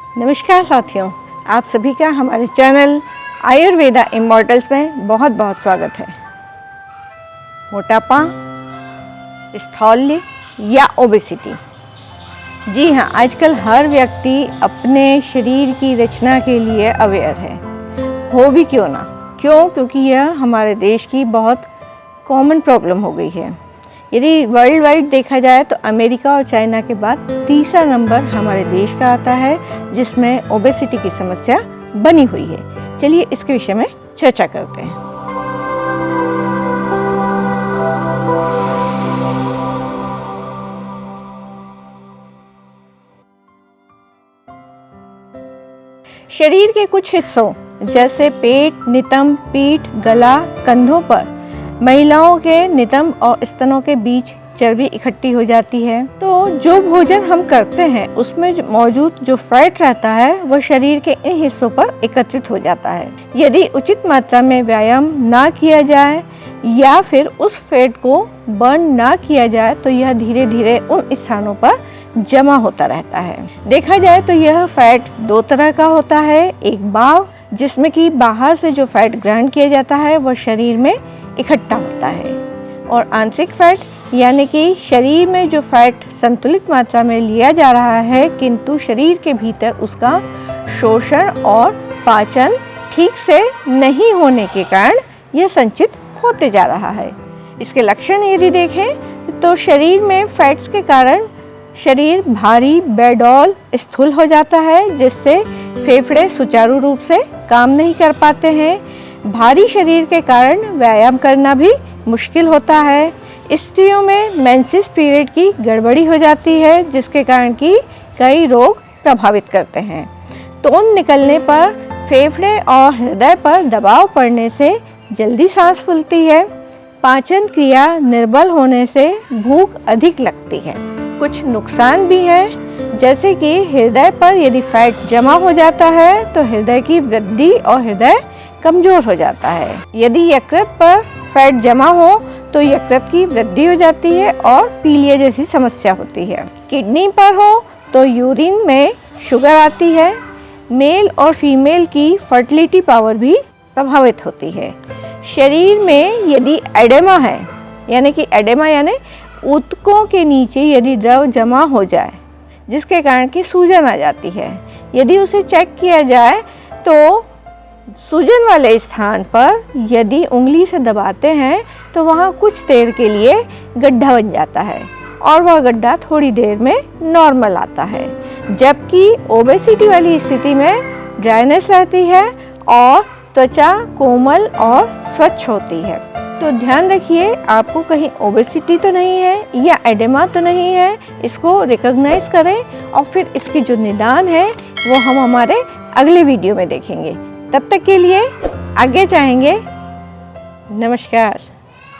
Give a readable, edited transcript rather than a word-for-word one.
नमस्कार साथियों, आप सभी का हमारे चैनल आयुर्वेदा इमॉर्टल्स में बहुत बहुत स्वागत है। मोटापा, स्थौल्य या ओबेसिटी, जी हाँ, आजकल हर व्यक्ति अपने शरीर की रचना के लिए अवेयर है, हो भी क्यों ना। क्योंकि यह हमारे देश की बहुत कॉमन प्रॉब्लम हो गई है। यदि वर्ल्ड वाइड देखा जाए तो अमेरिका और चाइना के बाद तीसरा नंबर हमारे देश का आता है, जिसमें ओबेसिटी की समस्या बनी हुई है। चलिए इसके विषय में चर्चा करते हैं। शरीर के कुछ हिस्सों जैसे पेट, नितंब, पीठ, गला, कंधों पर महिलाओं के नितंब और स्तनों के बीच चर्बी इकट्ठी हो जाती है। तो जो भोजन हम करते हैं उसमें मौजूद जो फैट रहता है वह शरीर के इन हिस्सों पर एकत्रित हो जाता है। यदि उचित मात्रा में व्यायाम ना किया जाए या फिर उस फैट को बर्न ना किया जाए तो यह धीरे धीरे उन स्थानों पर जमा होता रहता है। देखा जाए तो यह फैट दो तरह का होता है। एक बाव, जिसमें कि बाहर से जो फैट ग्रहण किया जाता है वह शरीर में इकट्ठा होता है, और आंतरिक फैट यानी कि शरीर में जो फैट संतुलित मात्रा में लिया जा रहा है किंतु शरीर के भीतर उसका शोषण और पाचन ठीक से नहीं होने के कारण यह संचित होते जा रहा है। इसके लक्षण यदि देखें तो शरीर में फैट्स के कारण शरीर भारी, बेडौल, स्थूल हो जाता है, जिससे फेफड़े सुचारू रूप से काम नहीं कर पाते हैं। भारी शरीर के कारण व्यायाम करना भी मुश्किल होता है। स्त्रियों में मेंसेस पीरियड की गड़बड़ी हो जाती है, जिसके कारण कि कई रोग प्रभावित करते हैं। तोंद निकलने पर फेफड़े और हृदय पर दबाव पड़ने से जल्दी सांस फूलती है। पाचन क्रिया निर्बल होने से भूख अधिक लगती है। कुछ नुकसान भी है, जैसे कि हृदय पर यदि फैट जमा हो जाता है तो हृदय की वृद्धि और हृदय कमजोर हो जाता है। यदि यकृत पर फैट जमा हो तो यकृत की वृद्धि हो जाती है और पीलिया जैसी समस्या होती है। किडनी पर हो तो यूरिन में शुगर आती है। मेल और फीमेल की फर्टिलिटी पावर भी प्रभावित होती है। शरीर में यदि एडेमा है, यानी कि एडेमा यानी ऊतकों के नीचे यदि द्रव जमा हो जाए जिसके कारण कि सूजन आ जाती है, यदि उसे चेक किया जाए तो सूजन वाले स्थान पर यदि उंगली से दबाते हैं तो वहाँ कुछ देर के लिए गड्ढा बन जाता है और वह गड्ढा थोड़ी देर में नॉर्मल आता है। जबकि ओबेसिटी वाली स्थिति में ड्राइनेस रहती है और त्वचा कोमल और स्वच्छ होती है। तो ध्यान रखिए, आपको कहीं ओबेसिटी तो नहीं है या एडेमा तो नहीं है। इसको रिकॉग्नाइज करें और फिर इसकी जो निदान है वो हम हमारे अगले वीडियो में देखेंगे। तब तक के लिए आगे जाएंगे। नमस्कार।